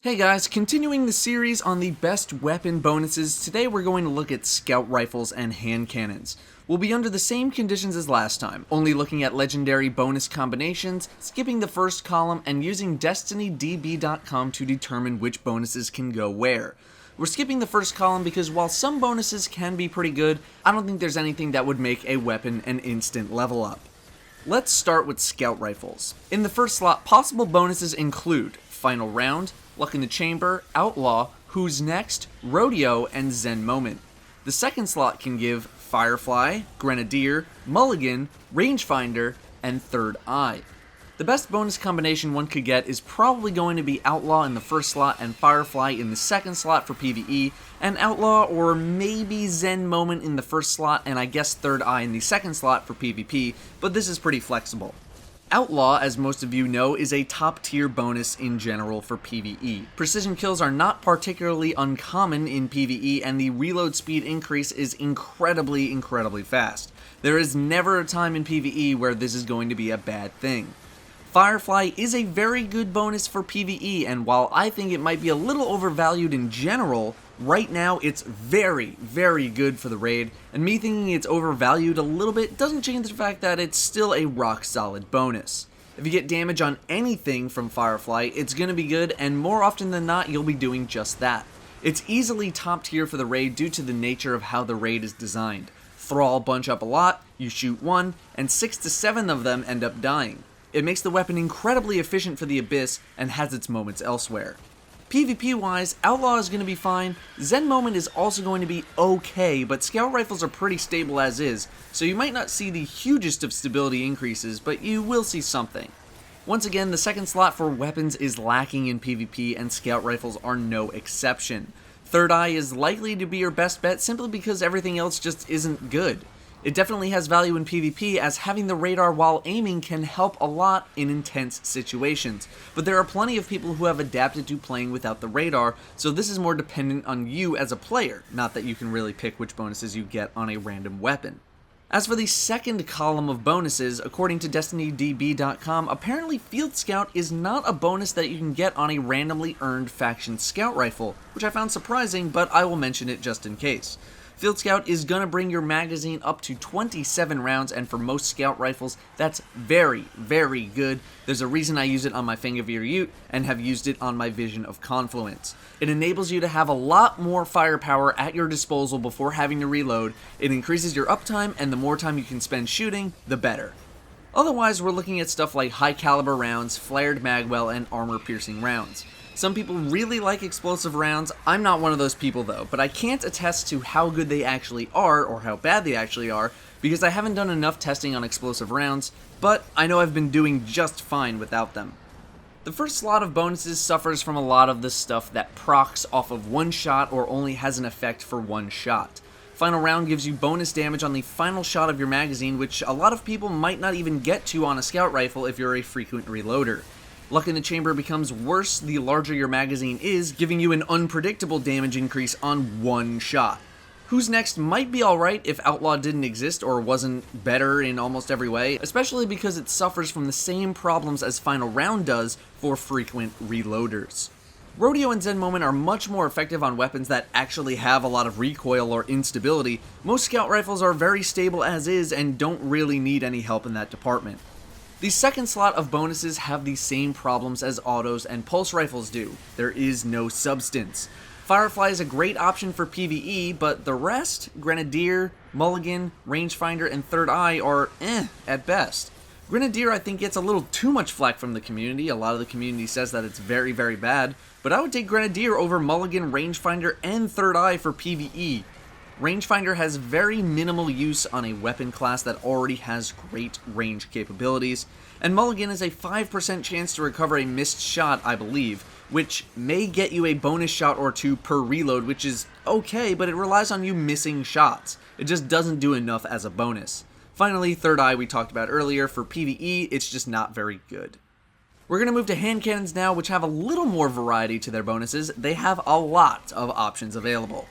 Hey guys, continuing the series on the best weapon bonuses, today we're going to look at scout rifles and hand cannons. We'll be under the same conditions as last time, only looking at legendary bonus combinations, skipping the first column, and using DestinyDB.com to determine which bonuses can go where. We're skipping the first column because while some bonuses can be pretty good, I don't think there's anything that would make a weapon an instant level up. Let's start with scout rifles. In the first slot, possible bonuses include Final Round, Luck in the Chamber, Outlaw, Who's Next, Rodeo, and Zen Moment. The second slot can give Firefly, Grenadier, Mulligan, Rangefinder, and Third Eye. The best bonus combination one could get is probably going to be Outlaw in the first slot and Firefly in the second slot for PvE, and Outlaw or maybe Zen Moment in the first slot and I guess Third Eye in the second slot for PvP, but this is pretty flexible. Outlaw, as most of you know, is a top tier bonus in general for PvE. Precision kills are not particularly uncommon in PvE, and the reload speed increase is incredibly fast. There is never a time in PvE where this is going to be a bad thing. Firefly is a very good bonus for PvE, and while I think it might be a little overvalued in general, right now it's very good for the raid, and me thinking it's overvalued a little bit doesn't change the fact that it's still a rock solid bonus. If you get damage on anything from Firefly, it's gonna be good, and more often than not you'll be doing just that. It's easily top tier for the raid due to the nature of how the raid is designed. Thrall bunch up a lot, you shoot one, and 6 to 7 of them end up dying. It makes the weapon incredibly efficient for the Abyss and has its moments elsewhere. PvP wise, Outlaw is going to be fine, Zen Moment is also going to be okay, but scout rifles are pretty stable as is, so you might not see the hugest of stability increases, but you will see something. Once again, the second slot for weapons is lacking in PvP and scout rifles are no exception. Third Eye is likely to be your best bet simply because everything else just isn't good. It definitely has value in PvP as having the radar while aiming can help a lot in intense situations, but there are plenty of people who have adapted to playing without the radar, so this is more dependent on you as a player, not that you can really pick which bonuses you get on a random weapon. As for the second column of bonuses, according to DestinyDB.com, apparently Field Scout is not a bonus that you can get on a randomly earned faction scout rifle, which I found surprising, but I will mention it just in case. Field Scout is going to bring your magazine up to 27 rounds, and for most scout rifles, that's very good. There's a reason I use it on my Fangavir Ute and have used it on my Vision of Confluence. It enables you to have a lot more firepower at your disposal before having to reload, it increases your uptime, and the more time you can spend shooting, the better. Otherwise, we're looking at stuff like high caliber rounds, flared magwell, and armor piercing rounds. Some people really like explosive rounds. I'm not one of those people though, but I can't attest to how good they actually are or how bad they actually are because I haven't done enough testing on explosive rounds, but I know I've been doing just fine without them. The first slot of bonuses suffers from a lot of the stuff that procs off of one shot or only has an effect for one shot. Final Round gives you bonus damage on the final shot of your magazine, which a lot of people might not even get to on a scout rifle if you're a frequent reloader. Luck in the Chamber becomes worse the larger your magazine is, giving you an unpredictable damage increase on one shot. Who's Next might be alright if Outlaw didn't exist or wasn't better in almost every way, especially because it suffers from the same problems as Final Round does for frequent reloaders. Rodeo and Zen Moment are much more effective on weapons that actually have a lot of recoil or instability. Most scout rifles are very stable as is and don't really need any help in that department. The second slot of bonuses have the same problems as autos and pulse rifles do. There is no substance. Firefly is a great option for PvE, but the rest, Grenadier, Mulligan, Rangefinder, and Third Eye are at best. Grenadier I think gets a little too much flack from the community. A lot of the community says that it's very bad, but I would take Grenadier over Mulligan, Rangefinder, and Third Eye for PvE. Rangefinder has very minimal use on a weapon class that already has great range capabilities, and Mulligan is a 5% chance to recover a missed shot, I believe, which may get you a bonus shot or two per reload, which is okay, but it relies on you missing shots. It just doesn't do enough as a bonus. Finally, Third Eye we talked about earlier, for PvE, it's just not very good. We're going to move to hand cannons now, which have a little more variety to their bonuses. They have a lot of options available.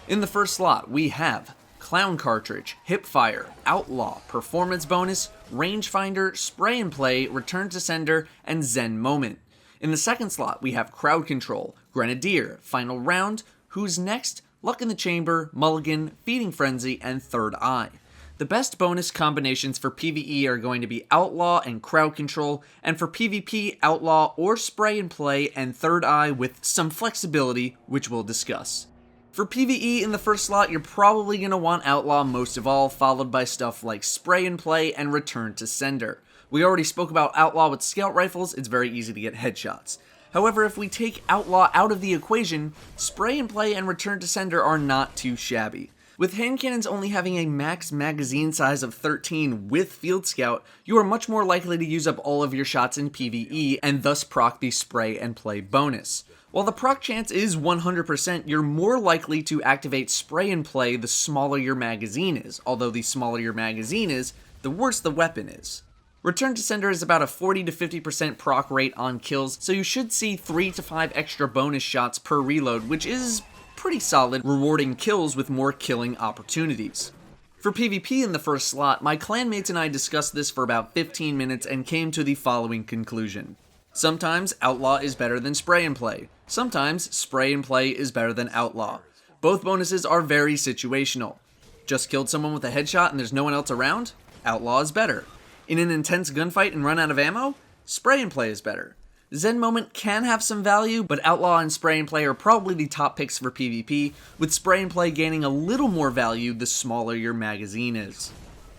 In the first slot, we have Clown Cartridge, Hipfire, Outlaw, Performance Bonus, Rangefinder, Spray and Play, Return to Sender, and Zen Moment. In the second slot, we have Crowd Control, Grenadier, Final Round, Who's Next, Luck in the Chamber, Mulligan, Feeding Frenzy, and Third Eye. The best bonus combinations for PvE are going to be Outlaw and Crowd Control, and for PvP, Outlaw or Spray and Play and Third Eye with some flexibility, which we'll discuss. For PvE in the first slot, you're probably going to want Outlaw most of all, followed by stuff like Spray and Play and Return to Sender. We already spoke about Outlaw with Scout Rifles, it's very easy to get headshots. However, if we take Outlaw out of the equation, Spray and Play and Return to Sender are not too shabby. With hand cannons only having a max magazine size of 13 with Field Scout, you are much more likely to use up all of your shots in PvE and thus proc the Spray and Play bonus. While the proc chance is 100%, you're more likely to activate Spray and Play the smaller your magazine is, although the smaller your magazine is, the worse the weapon is. Return to Sender is about a 40 to 50% proc rate on kills, so you should see 3 to 5 extra bonus shots per reload, which is pretty solid, rewarding kills with more killing opportunities. For PvP in the first slot, my clanmates and I discussed this for about 15 minutes and came to the following conclusion. Sometimes Outlaw is better than Spray and Play. Sometimes Spray and Play is better than Outlaw. Both bonuses are very situational. Just killed someone with a headshot and there's no one else around? Outlaw is better. In an intense gunfight and run out of ammo? Spray and Play is better. Zen Moment can have some value, but Outlaw and Spray and Play are probably the top picks for PvP, with Spray and Play gaining a little more value the smaller your magazine is.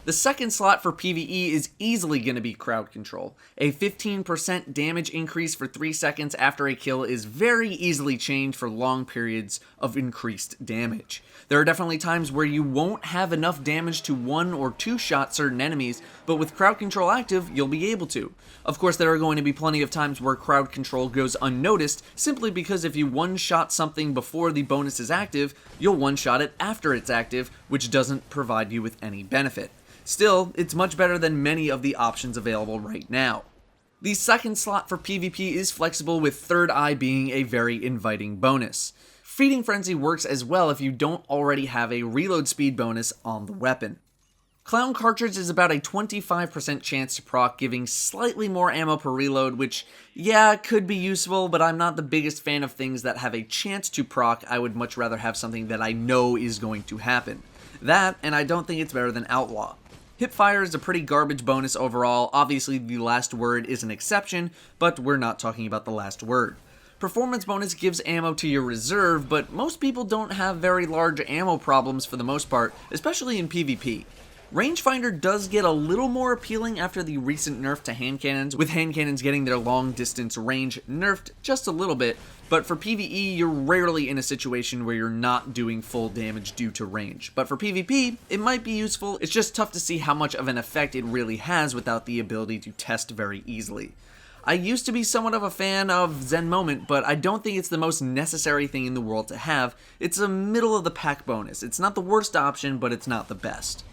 The second slot for PvE is easily going to be Crowd Control. A 15% damage increase for 3 seconds after a kill is very easily changed for long periods of increased damage. There are definitely times where you won't have enough damage to 1 or 2 shot certain enemies, but with Crowd Control active, you'll be able to. Of course, there are going to be plenty of times where Crowd Control goes unnoticed, simply because if you one-shot something before the bonus is active, you'll one-shot it after it's active, which doesn't provide you with any benefit. Still, it's much better than many of the options available right now. The second slot for PvP is flexible, with Third Eye being a very inviting bonus. Feeding Frenzy works as well if you don't already have a reload speed bonus on the weapon. Clown Cartridge is about a 25% chance to proc, giving slightly more ammo per reload, which, yeah, could be useful, but I'm not the biggest fan of things that have a chance to proc. I would much rather have something that I know is going to happen. That, and I don't think it's better than Outlaw. Hipfire is a pretty garbage bonus overall. Obviously, the last word is an exception, but we're not talking about the last word. Performance bonus gives ammo to your reserve, but most people don't have very large ammo problems for the most part, especially in PvP. Rangefinder does get a little more appealing after the recent nerf to hand cannons, with hand cannons getting their long distance range nerfed just a little bit, but for PvE, you're rarely in a situation where you're not doing full damage due to range. But for PvP, it might be useful, it's just tough to see how much of an effect it really has without the ability to test very easily. I used to be somewhat of a fan of Zen Moment, but I don't think it's the most necessary thing in the world to have. It's a middle of the pack bonus. It's not the worst option, but it's not the best.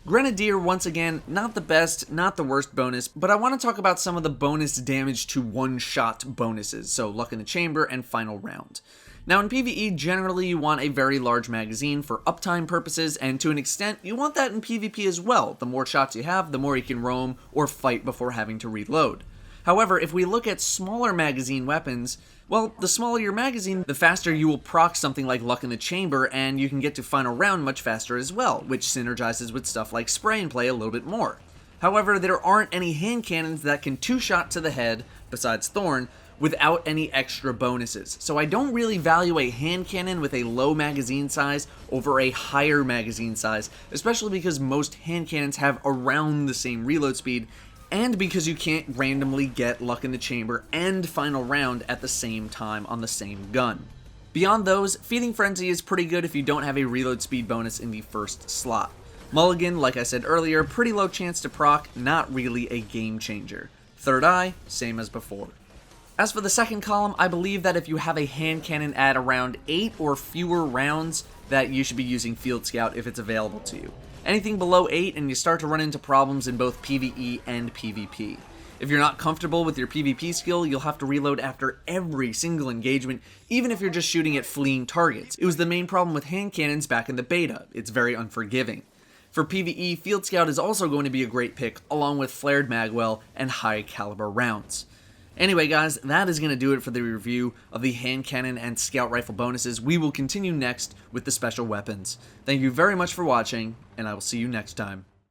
Grenadier, once again, not the best, not the worst bonus, but I want to talk about some of the bonus damage to one-shot bonuses, so Luck in the Chamber and Final Round. Now in PvE, generally you want a very large magazine for uptime purposes, and to an extent, you want that in PvP as well. The more shots you have, the more you can roam or fight before having to reload. However, if we look at smaller magazine weapons, well, the smaller your magazine, the faster you will proc something like Luck in the Chamber, and you can get to Final Round much faster as well, which synergizes with stuff like Spray and Play a little bit more. However, there aren't any hand cannons that can two-shot to the head, besides Thorn, without any extra bonuses. So I don't really value a hand cannon with a low magazine size over a higher magazine size, especially because most hand cannons have around the same reload speed, and because you can't randomly get Luck in the Chamber and Final Round at the same time on the same gun. Beyond those, Feeding Frenzy is pretty good if you don't have a reload speed bonus in the first slot. Mulligan, like I said earlier, pretty low chance to proc, not really a game changer. Third Eye, same as before. As for the second column, I believe that if you have a hand cannon at around 8 or fewer rounds, that you should be using Field Scout if it's available to you. Anything below 8 and you start to run into problems in both PvE and PvP. If you're not comfortable with your PvP skill, you'll have to reload after every single engagement, even if you're just shooting at fleeing targets. It was the main problem with hand cannons back in the beta. It's very unforgiving. For PvE, Field Scout is also going to be a great pick, along with flared magwell and high caliber rounds. Anyway guys, that is going to do it for the review of the hand cannon and scout rifle bonuses. We will continue next with the special weapons. Thank you very much for watching, and I will see you next time.